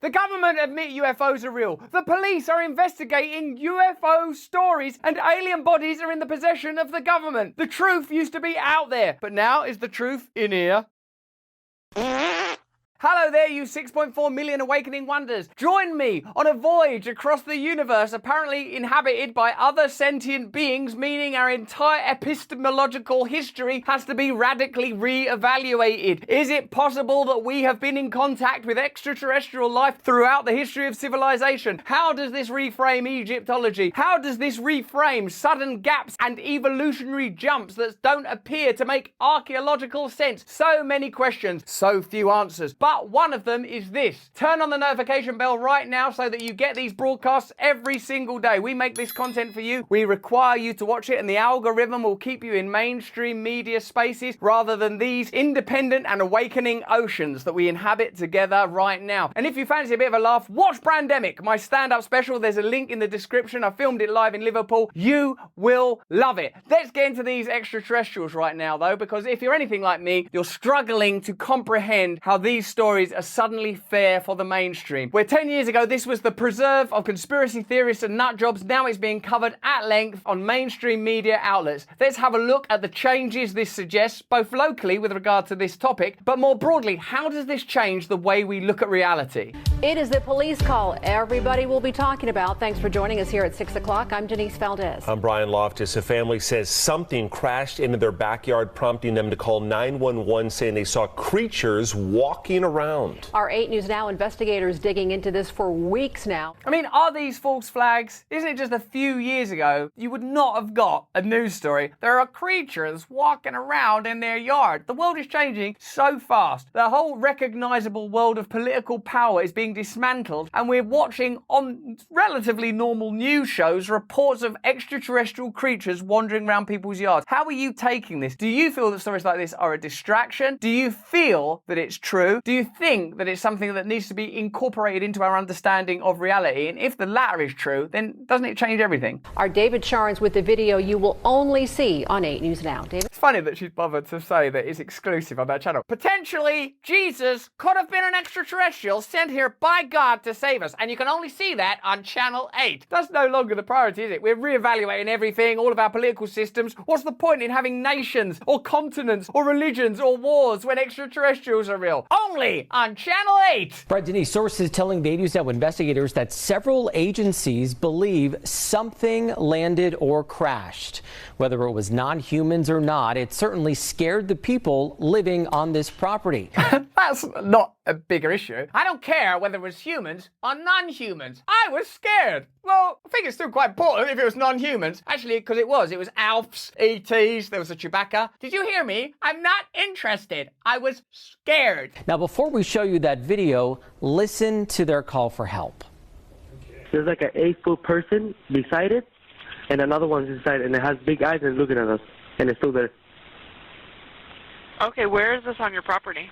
The government admit UFOs are real. The police are investigating UFO stories, and alien bodies are in the possession of the government. The truth used to be out there, but now is the truth in here? Hello there, you 6.4 million awakening wonders. Join me on a voyage across the universe apparently inhabited by other sentient beings, meaning our entire epistemological history has to be radically re-evaluated. Is it possible that we have been in contact with extraterrestrial life throughout the history of civilization? How does this reframe Egyptology? How does this reframe sudden gaps and evolutionary jumps that don't appear to make archaeological sense? So many questions, so few answers. But one of them is this. Turn on the notification bell right now so that you get these broadcasts every single day. We make this content for you. We require you to watch it, and the algorithm will keep you in mainstream media spaces rather than these independent and awakening oceans that we inhabit together right now. And if you fancy a bit of a laugh, watch Brandemic, my stand-up special. There's a link in the description. I filmed it live in Liverpool. You will love it. Let's get into these extraterrestrials right now, though, because if you're anything like me, you're struggling to comprehend how these stories are suddenly fair for the mainstream. Where 10 years ago this was the preserve of conspiracy theorists and nutjobs, now it's being covered at length on mainstream media outlets. Let's have a look at the changes this suggests, both locally with regard to this topic, but more broadly, how does this change the way we look at reality? It is the police call everybody will be talking about. Thanks for joining us here at 6 o'clock. I'm Denise Valdez. I'm Brian Loftus. A family says something crashed into their backyard, prompting them to call 911, saying they saw creatures walking around. Our 8 News Now investigators digging into this for weeks now. I mean, are these false flags? Isn't it just a few years ago you would not have got a news story? There are creatures walking around in their yard. The world is changing so fast. The whole recognizable world of political power is being dismantled, and we're watching on relatively normal news shows reports of extraterrestrial creatures wandering around people's yards. How are you taking this? Do you feel that stories like this are a distraction? Do you feel that it's true? Do you think that it's something that needs to be incorporated into our understanding of reality? And if the latter is true, then doesn't it change everything? Our David Charnes with the video you will only see on 8 News Now. David? It's funny that she's bothered to say that it's exclusive on that channel. Potentially, Jesus could have been an extraterrestrial sent here by God to save us, and you can only see that on Channel 8. That's no longer the priority, is it? We're reevaluating everything, all of our political systems. What's the point in having nations or continents or religions or wars when extraterrestrials are real? Only on Channel 8. Right, Denise, sources telling the News Now investigators that several agencies believe something landed or crashed. Whether it was non-humans or not, it certainly scared the people living on this property. That's not a bigger issue. I don't care whether it was humans or non-humans. I was scared. Well, I think it's still quite important if it was non-humans. Actually, because it was Alfs, ETs, there was a Chewbacca. Did you hear me? I'm not interested. I was scared. Now, before we show you that video, listen to their call for help. There's like an 8-foot person beside it, and another one's inside, and it has big eyes and looking at us, and it's still there. Okay, where is this on your property?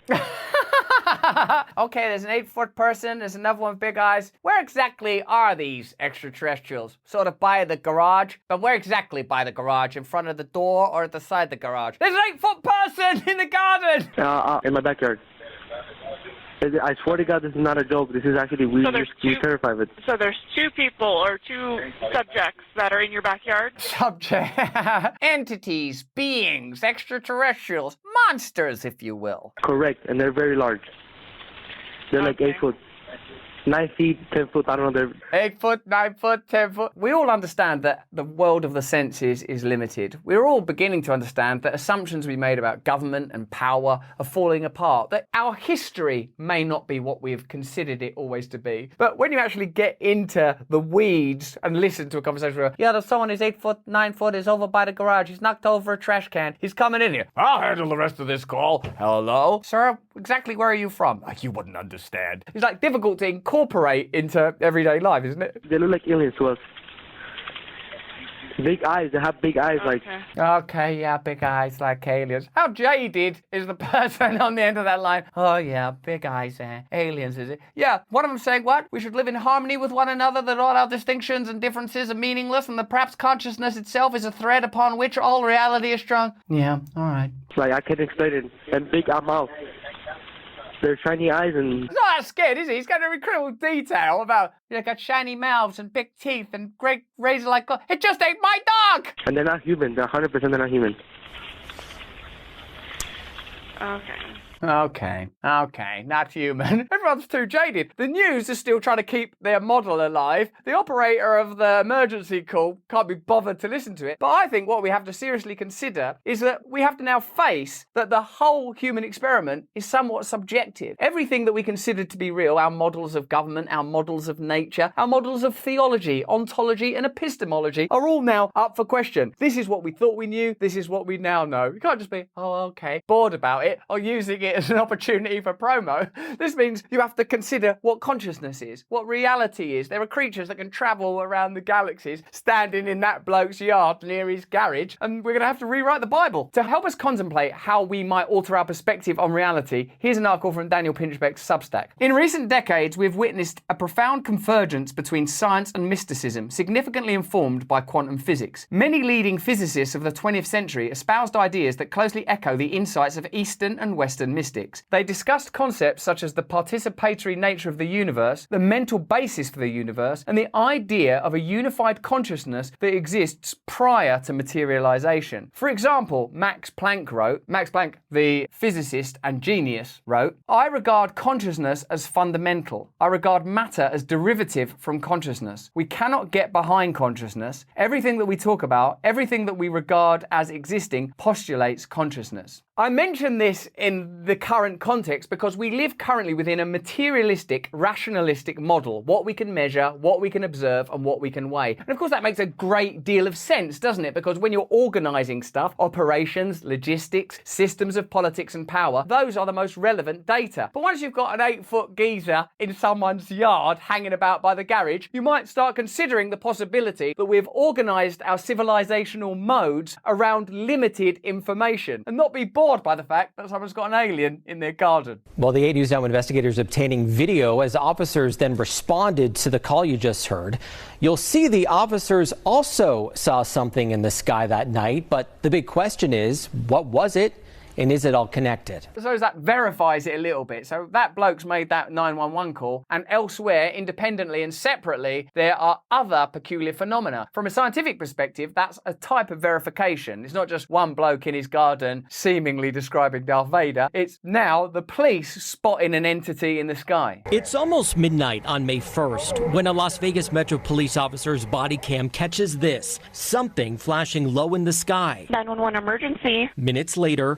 Okay, there's an 8-foot person, there's another one with big eyes. Where exactly are these extraterrestrials? Sort of by the garage? But where exactly by the garage? In front of the door or at the side of the garage? There's an 8-foot person in the garden! In my backyard. I swear to God, this is not a joke. This is actually, we're terrified of it. So there's 2 people or 2 subjects that are in your backyard? Subject. Entities, beings, extraterrestrials, monsters, if you will. Correct, and they're very large. They're like 8 foot. 9 feet, 10 foot, I don't know. 8 foot, 9 foot, 10 foot. We all understand that the world of the senses is limited. We're all beginning to understand that assumptions we made about government and power are falling apart, that our history may not be what we've considered it always to be. But when you actually get into the weeds and listen to a conversation where, yeah, there's someone who's 8 foot, 9 foot, is over by the garage, he's knocked over a trash can, he's coming in here. I'll handle the rest of this call. Hello? Sir, exactly where are you from? Like, you wouldn't understand. It's like difficult to incorporate into everyday life, isn't it? They look like aliens to us. Big eyes. They have big eyes, like. Okay, yeah, big eyes like aliens. How jaded is the person on the end of that line? Oh, yeah, big eyes, aliens, is it? Yeah, one of them saying what? We should live in harmony with one another, that all our distinctions and differences are meaningless, and that perhaps consciousness itself is a thread upon which all reality is strung. Yeah, all right. Like, I can't explain it. And big mouth. their shiny eyes and... He's not that scared, is he? He's got an incredible detail about, you know, got shiny mouths and big teeth and great razor-like claws. It just ate my dog! And they're not human. They're 100% they're not human. Okay. Okay, not human. Everyone's too jaded. The news is still trying to keep their model alive. The operator of the emergency call can't be bothered to listen to it. But I think what we have to seriously consider is that we have to now face that the whole human experiment is somewhat subjective. Everything that we consider to be real, our models of government, our models of nature, our models of theology, ontology and epistemology are all now up for question. This is what we thought we knew. This is what we now know. You can't just be, oh, okay, bored about it or using it as an opportunity for promo. This means you have to consider what consciousness is, what reality is. There are creatures that can travel around the galaxies standing in that bloke's yard near his garage, and we're going to have to rewrite the Bible. To help us contemplate how we might alter our perspective on reality, here's an article from Daniel Pinchbeck's Substack. In recent decades, we've witnessed a profound convergence between science and mysticism, significantly informed by quantum physics. Many leading physicists of the 20th century espoused ideas that closely echo the insights of Eastern and Western mystics. They discussed concepts such as the participatory nature of the universe, the mental basis for the universe, and the idea of a unified consciousness that exists prior to materialization. For example, Max Planck, the physicist and genius, wrote, "I regard consciousness as fundamental. I regard matter as derivative from consciousness. We cannot get behind consciousness. Everything that we talk about, everything that we regard as existing, postulates consciousness." I mention this in the current context because we live currently within a materialistic, rationalistic model. What we can measure, what we can observe, and what we can weigh. And of course that makes a great deal of sense, doesn't it? Because when you're organising stuff, operations, logistics, systems of politics and power, those are the most relevant data. But once you've got an 8-foot geezer in someone's yard hanging about by the garage, you might start considering the possibility that we've organised our civilisational modes around limited information and not be bored by the fact that someone's got an alien in their garden. Well, the 8 News Now investigators obtaining video as officers then responded to the call you just heard. You'll see the officers also saw something in the sky that night, but the big question is, what was it? And is it all connected? So that verifies it a little bit. So that bloke's made that 911 call, and elsewhere, independently and separately, there are other peculiar phenomena. From a scientific perspective, that's a type of verification. It's not just one bloke in his garden seemingly describing Darth Vader. It's now the police spotting an entity in the sky. It's almost midnight on May 1st when a Las Vegas Metro police officer's body cam catches this, something flashing low in the sky. 911 emergency. Minutes later,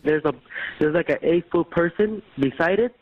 There's like an 8-foot person beside it,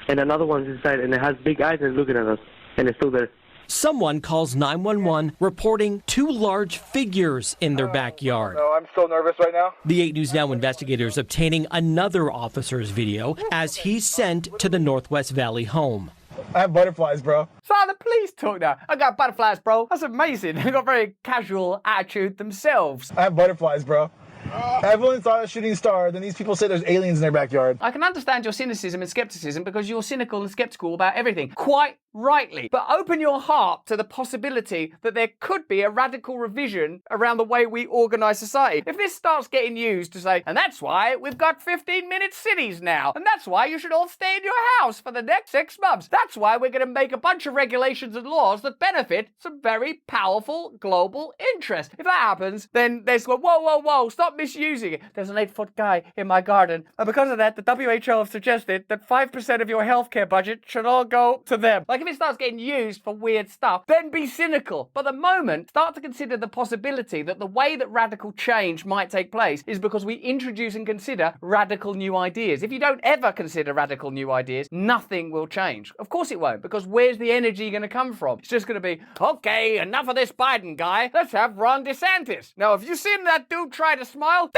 and another one's inside, and it has big eyes and looking at us, and it's still there. someone calls 911 reporting two large figures in their backyard. No, I'm so nervous right now. The 8 News Now investigators obtaining another officer's video as he's sent to the Northwest Valley home. I have butterflies, bro. So the police talk now. I got butterflies, bro. That's amazing. They've got a very casual attitude themselves. I have butterflies, bro. I've only saw a shooting star, then these people say there's aliens in their backyard. I can understand your cynicism and skepticism because you're cynical and skeptical about everything. Quite rightly. But open your heart to the possibility that there could be a radical revision around the way we organise society. If this starts getting used to say, and that's why we've got 15-minute cities now, and that's why you should all stay in your house for the next 6 months. That's why we're going to make a bunch of regulations and laws that benefit some very powerful global interests. If that happens, then there's whoa, whoa, whoa, stop misusing it. There's an 8-foot guy in my garden. And because of that, the WHO have suggested that 5% of your healthcare budget should all go to them. Like if it starts getting used for weird stuff, then be cynical. But at the moment, start to consider the possibility that the way that radical change might take place is because we introduce and consider radical new ideas. If you don't ever consider radical new ideas, nothing will change. Of course it won't, because where's the energy going to come from? It's just going to be, okay, enough of this Biden guy. Let's have Ron DeSantis. Now, have you seen that dude try to smile?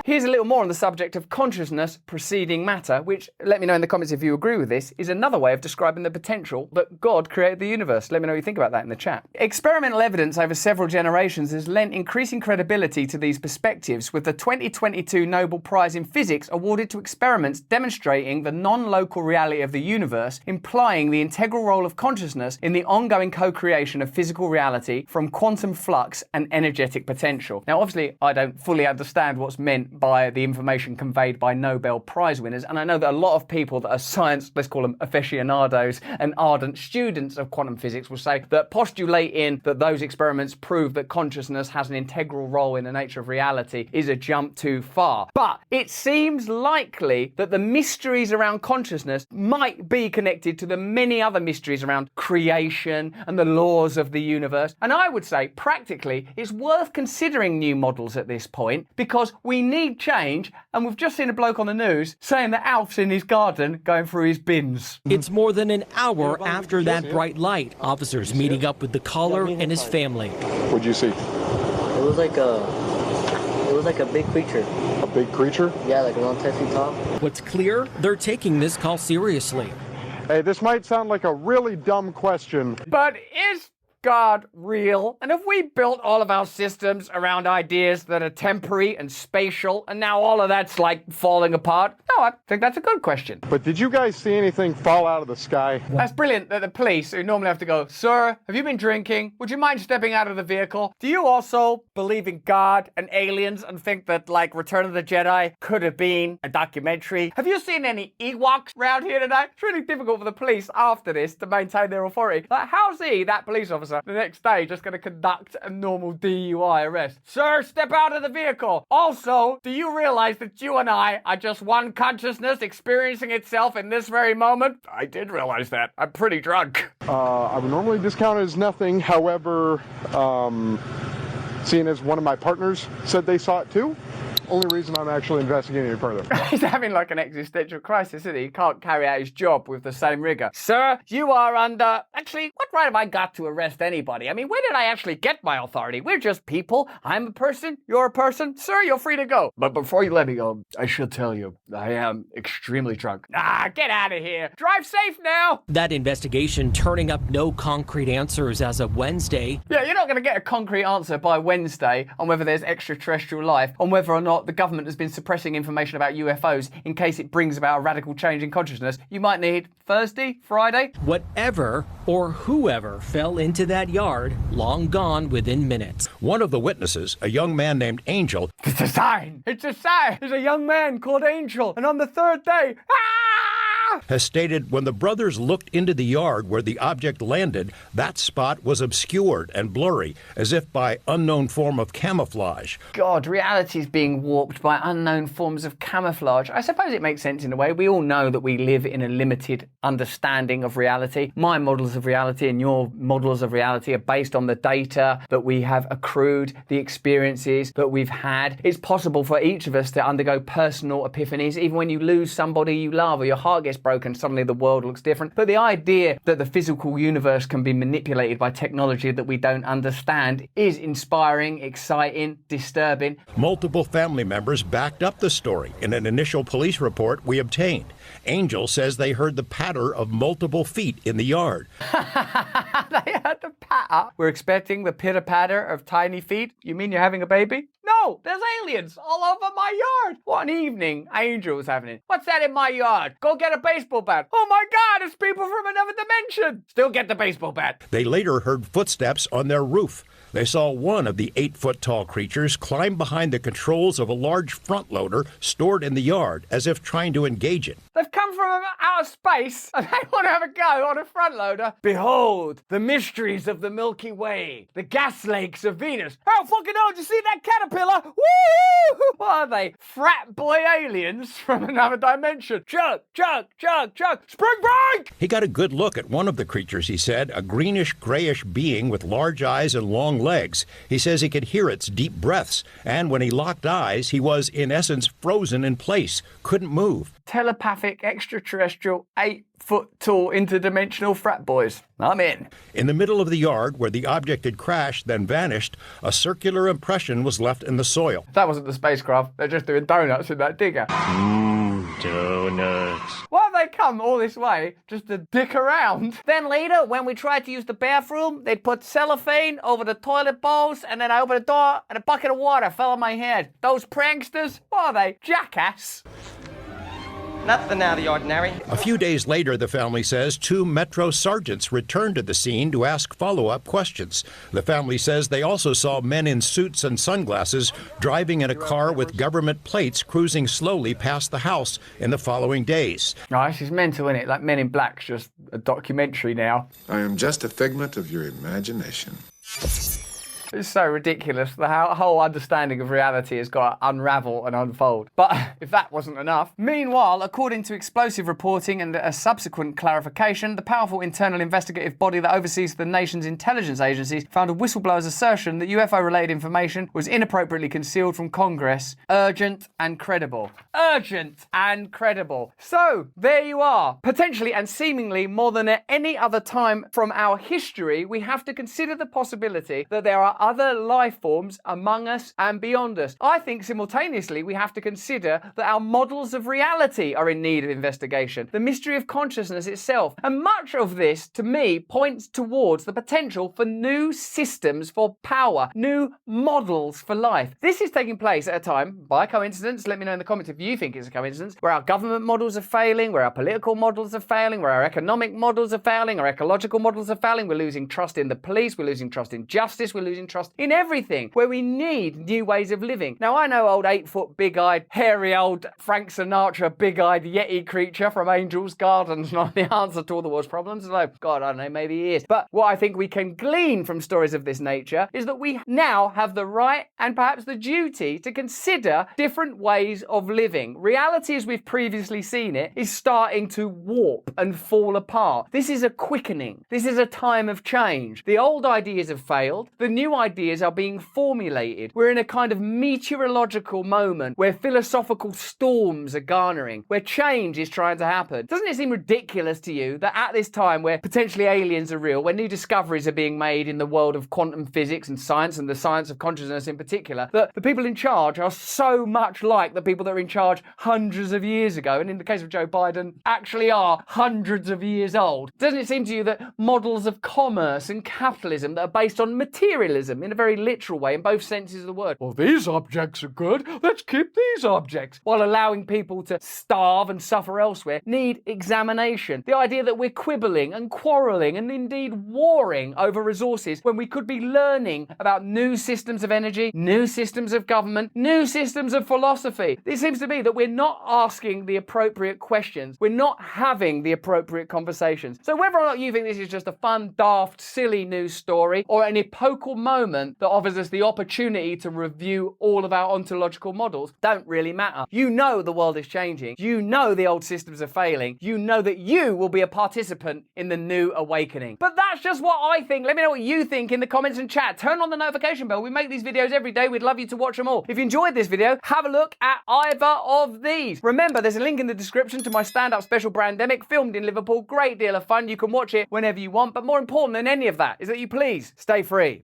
Here's a little more on the subject of consciousness preceding matter, which, let me know in the comments if you agree with this, is another way of describing the potential that God created the universe. Let me know what you think about that in the chat. Experimental evidence over several generations has lent increasing credibility to these perspectives, with the 2022 Nobel Prize in Physics awarded to experiments demonstrating the non-local reality of the universe, implying the integral role of consciousness in the ongoing co-creation of physical reality, from quantum quantum flux and energetic potential. Now, obviously, I don't fully understand what's meant by the information conveyed by Nobel Prize winners, and I know that a lot of people that are science, let's call them aficionados and ardent students of quantum physics, will say that postulating that those experiments prove that consciousness has an integral role in the nature of reality is a jump too far. But it seems likely that the mysteries around consciousness might be connected to the many other mysteries around creation and the laws of the universe. And I would say, practically, it's worth considering new models at this point because we need change, and we've just seen a bloke on the news saying that Alf's in his garden going through his bins. It's more than an hour after that bright light. Officers meeting up with the caller and his family. What'd you see? It was like a big creature. A big creature? Yeah, like around 10 feet tall. What's clear, they're taking this call seriously. Hey, this might sound like a really dumb question. But is God real? And have we built all of our systems around ideas that are temporary and spatial, and now all of that's like falling apart? No, I think that's a good question. But did you guys see anything fall out of the sky? That's brilliant that the police, who normally have to go, "Sir, have you been drinking? Would you mind stepping out of the vehicle? Do you also believe in God and aliens and think that, like, Return of the Jedi could have been a documentary? Have you seen any Ewoks around here tonight?" It's really difficult for the police after this to maintain their authority. Like, how's he, that police officer, the next day just going to conduct a normal DUI arrest? "Sir, step out of the vehicle. Also, do you realize that you and I are just one consciousness experiencing itself in this very moment?" "I did realize that. I'm pretty drunk." I would normally discount it as nothing. However, seeing as one of my partners said they saw it too, only reason I'm actually investigating it further. He's having like an existential crisis, isn't he? He can't carry out his job with the same rigor. "Sir, you are under... Actually, what right have I got to arrest anybody? I mean, where did I actually get my authority? We're just people. I'm a person. You're a person. Sir, you're free to go. But before you let me go, I should tell you, I am extremely drunk." "Ah, get out of here. Drive safe now." That investigation turning up no concrete answers as of Wednesday. Yeah, you're not going to get a concrete answer by Wednesday on whether there's extraterrestrial life, on whether or not the government has been suppressing information about UFOs in case it brings about a radical change in consciousness. You might need Thursday, Friday. Whatever or whoever fell into that yard, long gone within minutes. One of the witnesses, a young man named Angel. It's a sign. It's a sign. There's a young man called Angel, and on the third day, has stated when the brothers looked into the yard where the object landed, that spot was obscured and blurry, as if by unknown form of camouflage. God, reality is being warped by unknown forms of camouflage. I suppose it makes sense in a way. We all know that we live in a limited understanding of reality. My models of reality and your models of reality are based on the data that we have accrued, the experiences that we've had. It's possible for each of us to undergo personal epiphanies. Even when you lose somebody you love or your heart gets broken, suddenly the world looks different. But the idea that the physical universe can be manipulated by technology that we don't understand is inspiring, exciting, disturbing. Multiple family members backed up the story in an initial police report we obtained. Angel says they heard the patter of multiple feet in the yard. They heard the patter. We're expecting the pitter-patter of tiny feet? You mean you're having a baby? No, there's aliens all over my yard. What an evening Angel was having. "What's that in my yard? Go get a baseball bat." "Oh my God, it's people from another dimension." "Still get the baseball bat." They later heard footsteps on their roof. They saw one of the 8-foot-tall creatures climb behind the controls of a large front loader stored in the yard, as if trying to engage it. They've come from outer space and they want to have a go on a front loader. "Behold, the mysteries of the Milky Way, the gas lakes of Venus." Oh, fucking hell, did you see that caterpillar? Woo! What are they? Frat boy aliens from another dimension. Chug, chug, chug, chug. Spring break! He got a good look at one of the creatures, he said, a greenish-grayish being with large eyes and long legs. He says he could hear its deep breaths, and when he locked eyes, he was, in essence, frozen in place, couldn't move. Telepathic, extraterrestrial, 8-foot-tall, interdimensional frat boys. I'm in. In the middle of the yard, where the object had crashed, then vanished, a circular impression was left in the soil. That wasn't the spacecraft. They're just doing donuts in that digger. Donuts. Why have they come all this way just to dick around? Then later, when we tried to use the bathroom, they'd put cellophane over the toilet bowls, and then I opened the door and a bucket of water fell on my head. Those pranksters, what are they? Jackass? Nothing out of the ordinary. A few days later, the family says 2 Metro sergeants returned to the scene to ask follow-up questions. The family says they also saw men in suits and sunglasses driving in a car with government plates cruising slowly past the house in the following days. Oh, this is mental, isn't it? Like Men in Black's just a documentary now. I am just a figment of your imagination. It's so ridiculous. The whole understanding of reality has got to unravel and unfold. But if that wasn't enough, meanwhile, according to explosive reporting and a subsequent clarification, the powerful internal investigative body that oversees the nation's intelligence agencies found a whistleblower's assertion that UFO-related information was inappropriately concealed from Congress urgent and credible. Urgent and credible. So, there you are. Potentially and seemingly more than at any other time from our history, we have to consider the possibility that there are other life forms among us and beyond us. I think simultaneously we have to consider that our models of reality are in need of investigation, the mystery of consciousness itself. And much of this, to me, points towards the potential for new systems for power, new models for life. This is taking place at a time, by coincidence, let me know in the comments if you think it's a coincidence, where our government models are failing, where our political models are failing, where our economic models are failing, our ecological models are failing, we're losing trust in the police, we're losing trust in justice, we're losing trust in everything, where we need new ways of living. Now, I know old 8-foot, big-eyed, hairy old Frank Sinatra, big-eyed Yeti creature from Angel's Garden's not the answer to all the world's problems, although, God, I don't know, maybe he is. But what I think we can glean from stories of this nature is that we now have the right and perhaps the duty to consider different ways of living. Reality, as we've previously seen it, is starting to warp and fall apart. This is a quickening. This is a time of change. The old ideas have failed. The new ideas are being formulated. We're in a kind of meteorological moment where philosophical storms are garnering, where change is trying to happen. Doesn't it seem ridiculous to you that at this time where potentially aliens are real, where new discoveries are being made in the world of quantum physics and science the science of consciousness in particular, that the people in charge are so much like the people that were in charge hundreds of years ago, and in the case of Joe Biden, actually are hundreds of years old? Doesn't it seem to you that models of commerce and capitalism that are based on materialism in a very literal way, in both senses of the word. Well, these objects are good, let's keep these objects, while allowing people to starve and suffer elsewhere, need examination. The idea that we're quibbling and quarrelling and indeed warring over resources when we could be learning about new systems of energy, new systems of government, new systems of philosophy. It seems to me that we're not asking the appropriate questions. We're not having the appropriate conversations. So whether or not you think this is just a fun, daft, silly news story or an epochal moment that offers us the opportunity to review all of our ontological models, don't really matter. You know the world is changing. You know the old systems are failing. You know that you will be a participant in the new awakening. But that's just what I think. Let me know what you think in the comments and chat. Turn on the notification bell. We make these videos every day. We'd love you to watch them all. If you enjoyed this video, have a look at either of these. Remember, there's a link in the description to my stand-up special Brandemic, filmed in Liverpool. Great deal of fun. You can watch it whenever you want. But more important than any of that is that you please stay free.